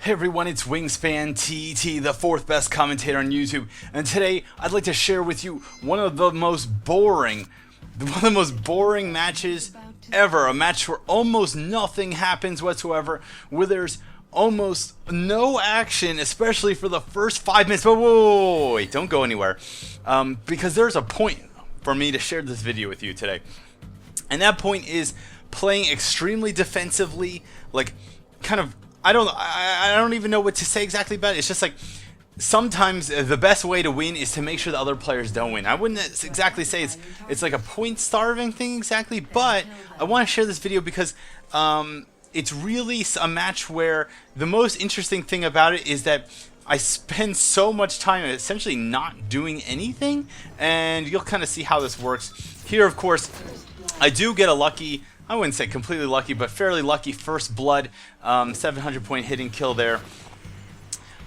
Hey everyone, it's Wingspan TT, the fourth best commentator on YouTube, and today I'd like to share with you one of the most boring matches ever. A match where almost nothing happens whatsoever, where there's almost no action, especially for the first 5 minutes. But wait, don't go anywhere, because there's a point for me to share this video with you today, and that point is playing extremely defensively, like kind of. I don't even know what to say exactly about it. It's just like sometimes the best way to win is to make sure the other players don't win. I wouldn't exactly say it's like a point starving thing exactly, but I want to share this video because it's really a match where the most interesting thing about it is that I spend so much time essentially not doing anything, and you'll kind of see how this works. Here, of course, I do get a lucky, I wouldn't say completely lucky, but fairly lucky first blood, 700 point hitting kill there.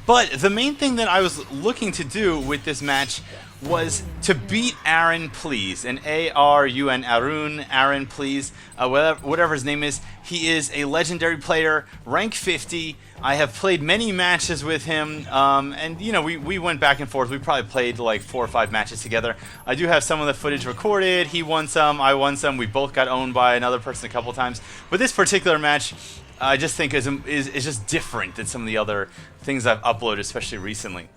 But the main thing that I was looking to do with this match was to beat Aaron, please. And A-R-U-N, Aaron, please. Whatever his name is. He is a legendary player, rank 50. I have played many matches with him, and you know, we went back and forth. We probably played like 4 or 5 matches together. I do have some of the footage recorded. He won some, I won some. We both got owned by another person a couple times. But this particular match, I just think is just different than some of the other things I've uploaded, especially recently.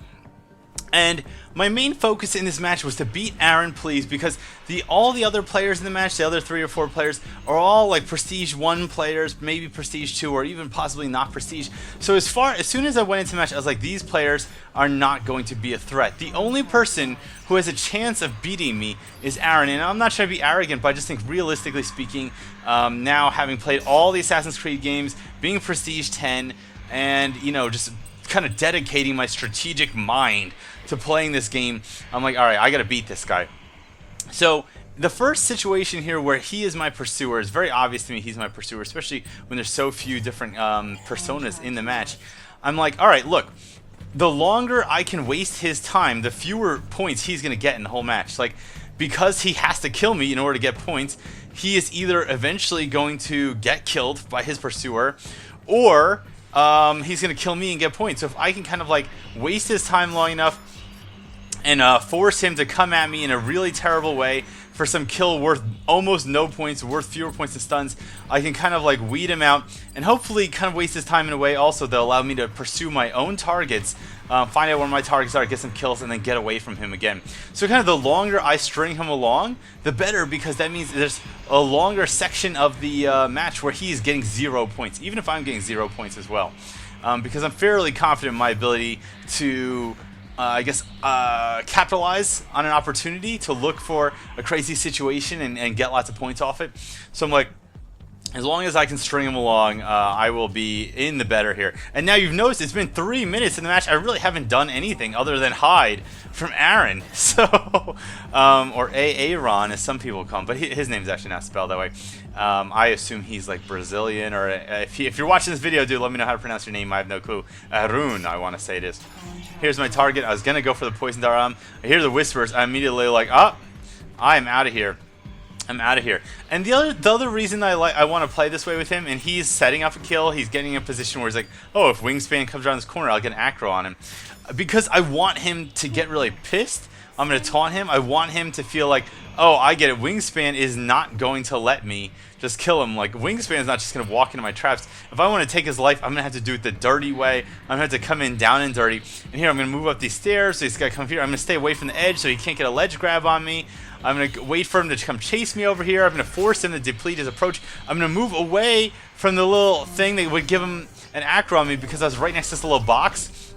And my main focus in this match was to beat Aaron, please, because all the other players in the match, the other 3 or 4 players, are all like Prestige 1 players, maybe Prestige 2, or even possibly not Prestige. So as soon as I went into the match, I was like, these players are not going to be a threat. The only person who has a chance of beating me is Aaron, and I'm not trying to be arrogant, but I just think realistically speaking, now having played all the Assassin's Creed games, being Prestige 10, and you know, just kind of dedicating my strategic mind to playing this game, I'm like, alright, I gotta beat this guy. So the first situation here where he is my pursuer is very obvious to me. He's my pursuer, especially when there's so few different personas in the match. I'm like, alright, look, the longer I can waste his time, the fewer points he's gonna get in the whole match. Like, because he has to kill me in order to get points, he is either eventually going to get killed by his pursuer, or he's going to kill me and get points. So if I can kind of like waste his time long enough and force him to come at me in a really terrible way for some kill worth almost no points, worth fewer points than stuns, I can kind of like weed him out and hopefully kind of waste his time in a way also that'll allow me to pursue my own targets, find out where my targets are, get some kills, and then get away from him again. So kind of the longer I string him along, the better, because that means there's a longer section of the match where he's getting 0 points, even if I'm getting 0 points as well. Because I'm fairly confident in my ability to capitalize on an opportunity to look for a crazy situation and get lots of points off it. So I'm like, as long as I can string him along, I will be in the better here. And now you've noticed it's been 3 minutes in the match. I really haven't done anything other than hide from Aaron. So, or Aaron, as some people call him, but his name's actually not spelled that way. I assume he's like Brazilian, or if you're watching this video, dude, let me know how to pronounce your name. I have no clue. Arun, I want to say it is. Here's my target. I was gonna go for the poison dart. I hear the whispers. I immediately like, oh, I'm out of here. I'm out of here. And the other reason I want to play this way with him, and he's setting up a kill, he's getting in a position where he's like, oh, if Wingspan comes around this corner, I'll get an acro on him. Because I want him to get really pissed, I'm going to taunt him. I want him to feel like, oh, I get it, Wingspan is not going to let me just kill him. Like, Wingspan is not just going to walk into my traps. If I want to take his life, I'm going to have to do it the dirty way. I'm going to have to come in down and dirty. And here, I'm going to move up these stairs, so he's got to come here. I'm going to stay away from the edge so he can't get a ledge grab on me. I'm going to wait for him to come chase me over here. I'm going to force him to deplete his approach. I'm going to move away from the little thing that would give him an acro on me, because I was right next to this little box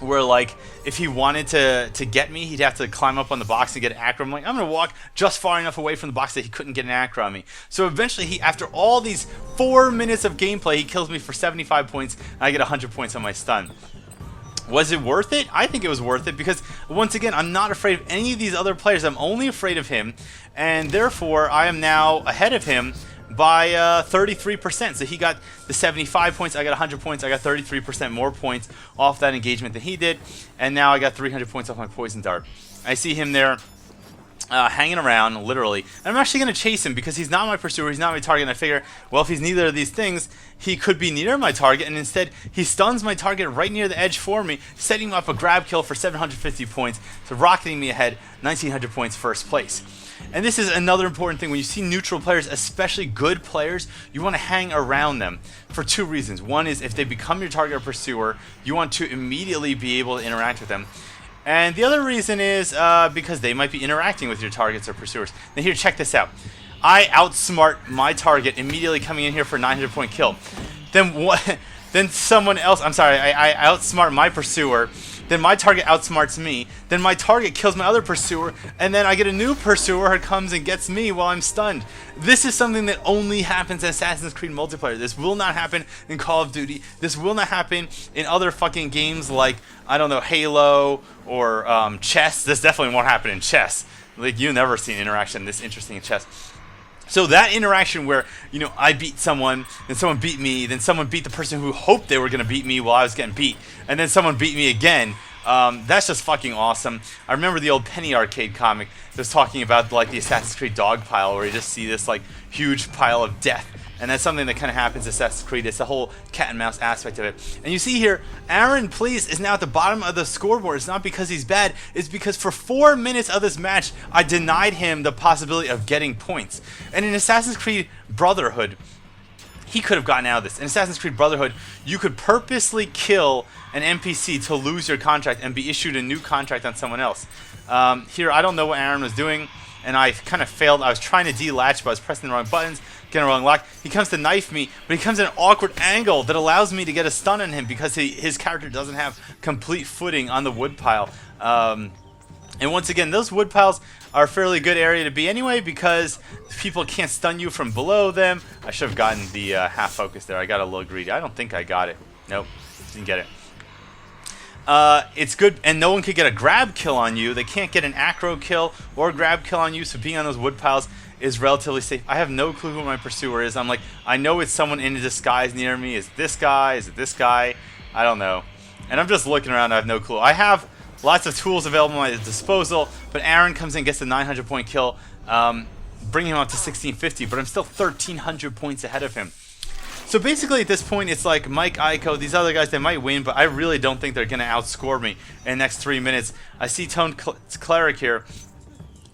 where, like, if he wanted to get me, he'd have to climb up on the box and get an acro. I'm like, I'm going to walk just far enough away from the box that he couldn't get an acro on me. So eventually, after all these 4 minutes of gameplay, he kills me for 75 points, and I get 100 points on my stun. Was it worth it? I think it was worth it, because once again, I'm not afraid of any of these other players. I'm only afraid of him, and therefore I am now ahead of him by 33%. So he got the 75 points, I got 100 points, I got 33% more points off that engagement than he did, and now I got 300 points off my poison dart. I see him there hanging around, literally. And I'm actually going to chase him because he's not my pursuer, he's not my target, and I figure, well, if he's neither of these things, he could be near my target, and instead, he stuns my target right near the edge for me, setting up a grab kill for 750 points, so rocketing me ahead, 1900 points, first place. And this is another important thing. When you see neutral players, especially good players, you want to hang around them for two reasons. One is if they become your target or pursuer, you want to immediately be able to interact with them. And the other reason is because they might be interacting with your targets or pursuers. Now here, check this out. I outsmart my target immediately coming in here for a 900 point kill. Then what? Then someone else, I'm sorry, I outsmart my pursuer. Then my target outsmarts me. Then my target kills my other pursuer. And then I get a new pursuer who comes and gets me while I'm stunned. This is something that only happens in Assassin's Creed multiplayer. This will not happen in Call of Duty. This will not happen in other fucking games like, I don't know, Halo or chess. This definitely won't happen in chess. Like, you've never seen interaction this interesting in chess. So that interaction where, you know, I beat someone, then someone beat me, then someone beat the person who hoped they were going to beat me while I was getting beat, and then someone beat me again, that's just fucking awesome. I remember the old Penny Arcade comic that was talking about, like, the Assassin's Creed dog pile, where you just see this, like, huge pile of death. And that's something that kind of happens in Assassin's Creed. It's the whole cat and mouse aspect of it. And you see here, Aaron Please is now at the bottom of the scoreboard. It's not because he's bad. It's because for 4 minutes of this match, I denied him the possibility of getting points. And in Assassin's Creed Brotherhood, he could have gotten out of this. In Assassin's Creed Brotherhood, you could purposely kill an NPC to lose your contract and be issued a new contract on someone else. Here, I don't know what Aaron was doing, and I kind of failed. I was trying to delatch, but I was pressing the wrong buttons, getting a wrong lock. He comes to knife me, but he comes in an awkward angle that allows me to get a stun on him because his character doesn't have complete footing on the woodpile. And once again, those wood piles are a fairly good area to be anyway because people can't stun you from below them. I should have gotten the half focus there. I got a little greedy. I don't think I got it. Nope, didn't get it. It's good, and no one could get a grab kill on you. They can't get an acro kill or a grab kill on you, so being on those wood piles is relatively safe. I have no clue who my pursuer is. I'm like, I know it's someone in a disguise near me. Is it this guy? Is it this guy? I don't know. And I'm just looking around. I have no clue. I have lots of tools available at my disposal, but Aaron comes in and gets the 900 point kill, bringing him up to 1650, but I'm still 1,300 points ahead of him. So basically at this point, it's like Mike, Aiko, these other guys, they might win, but I really don't think they're going to outscore me in the next 3 minutes. I see Tone Cleric here.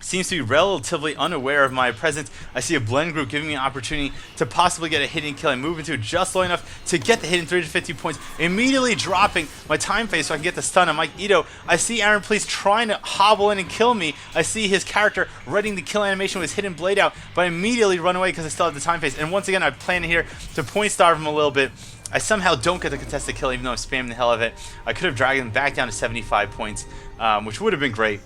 Seems to be relatively unaware of my presence. I see a blend group giving me an opportunity to possibly get a hidden kill. I move into it just low enough to get the hidden 350 points, immediately dropping my time phase so I can get the stun on Mike Ito. I see Aaron Please trying to hobble in and kill me. I see his character readying the kill animation with his hidden blade out, but I immediately run away because I still have the time phase. And once again, I plan here to point starve him a little bit. I somehow don't get the contested kill even though I'm spamming the hell of it. I could have dragged him back down to 75 points, which would have been great.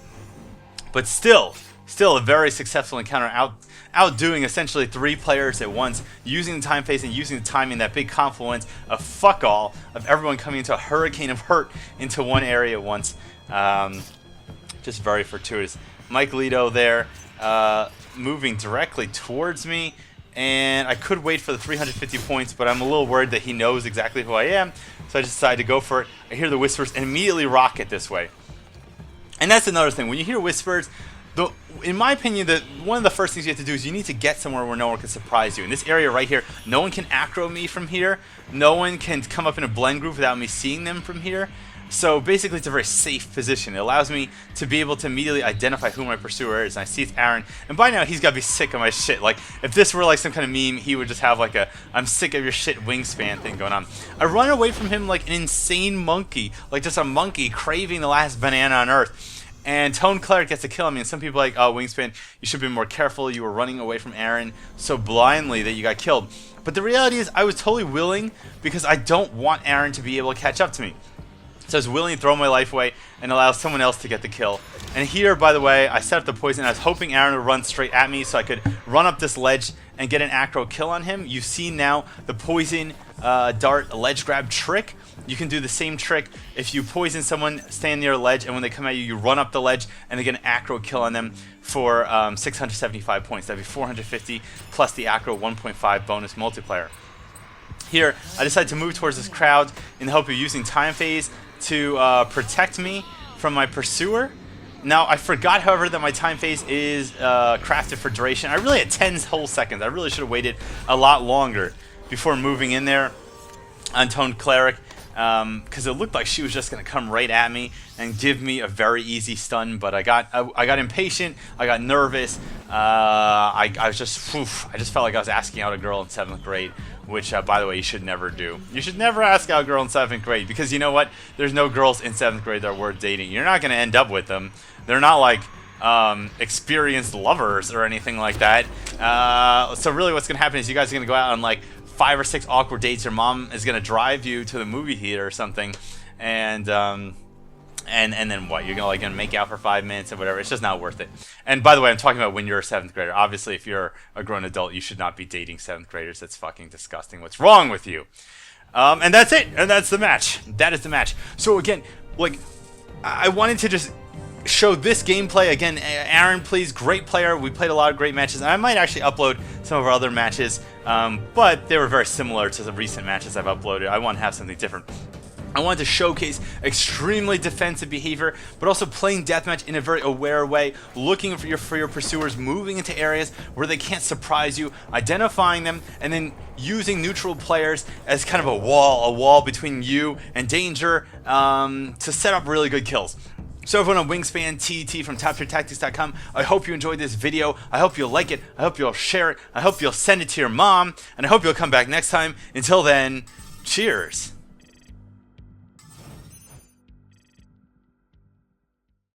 But still a very successful encounter, outdoing essentially 3 players at once, using the time phase and using the timing, that big confluence of fuck all, of everyone coming into a hurricane of hurt into one area at once. Just very fortuitous. Mike Leto there, moving directly towards me, and I could wait for the 350 points, but I'm a little worried that he knows exactly who I am, so I just decided to go for it. I hear the whispers and immediately rocket this way. And that's another thing. When you hear whispers, in my opinion, one of the first things you have to do is you need to get somewhere where no one can surprise you. In this area right here, no one can acro me from here. No one can come up in a blend group without me seeing them from here. So basically, it's a very safe position. It allows me to be able to immediately identify who my pursuer is. And I see it's Aaron. And by now, he's got to be sick of my shit. Like, if this were like some kind of meme, he would just have like a "I'm sick of your shit" wingspan thing going on. I run away from him like an insane monkey. Like just a monkey craving the last banana on Earth. And Tone Cleric gets a kill on me, and some people are like, oh, Wingspan, you should be more careful. You were running away from Aaron so blindly that you got killed. But the reality is, I was totally willing because I don't want Aaron to be able to catch up to me. So I was willing to throw my life away and allow someone else to get the kill. And here, by the way, I set up the poison. I was hoping Aaron would run straight at me so I could run up this ledge and get an acro kill on him. You see now the poison dart ledge grab trick. You can do the same trick if you poison someone, stand near a ledge, and when they come at you, you run up the ledge and they get an acro kill on them for 675 points. That'd be 450 plus the acro 1.5 bonus multiplier. Here, I decided to move towards this crowd in the hope of using time phase to protect me from my pursuer. Now, I forgot, however, that my time phase is crafted for duration. I really had 10 whole seconds. I really should have waited a lot longer before moving in there on Toned Cleric, because it looked like she was just going to come right at me and give me a very easy stun. But I got impatient. I got nervous. I was just, I just felt like I was asking out a girl in 7th grade. Which, by the way, you should never do. You should never ask out a girl in 7th grade, because you know what? There's no girls in 7th grade that are worth dating. You're not going to end up with them. They're not like experienced lovers or anything like that. So really what's going to happen is you guys are going to go out on like 5 or 6 awkward dates. Your mom is going to drive you to the movie theater or something, and then what? You're gonna make out for 5 minutes or whatever. It's just not worth it. And by the way, I'm talking about when you're a 7th grader. Obviously, if you're a grown adult, you should not be dating 7th graders. That's fucking disgusting. What's wrong with you? And that's it. And that's the match. That is the match. So again, like, I wanted to just show this gameplay. Again, Aaron, please, great player. We played a lot of great matches. And I might actually upload some of our other matches, but they were very similar to the recent matches I've uploaded. I want to have something different. I wanted to showcase extremely defensive behavior, but also playing deathmatch in a very aware way, looking for your pursuers, moving into areas where they can't surprise you, identifying them, and then using neutral players as kind of a wall between you and danger, to set up really good kills. So everyone on Wingspan TET from TopTierTactics.com, I hope you enjoyed this video. I hope you'll like it. I hope you'll share it. I hope you'll send it to your mom, and I hope you'll come back next time. Until then, cheers.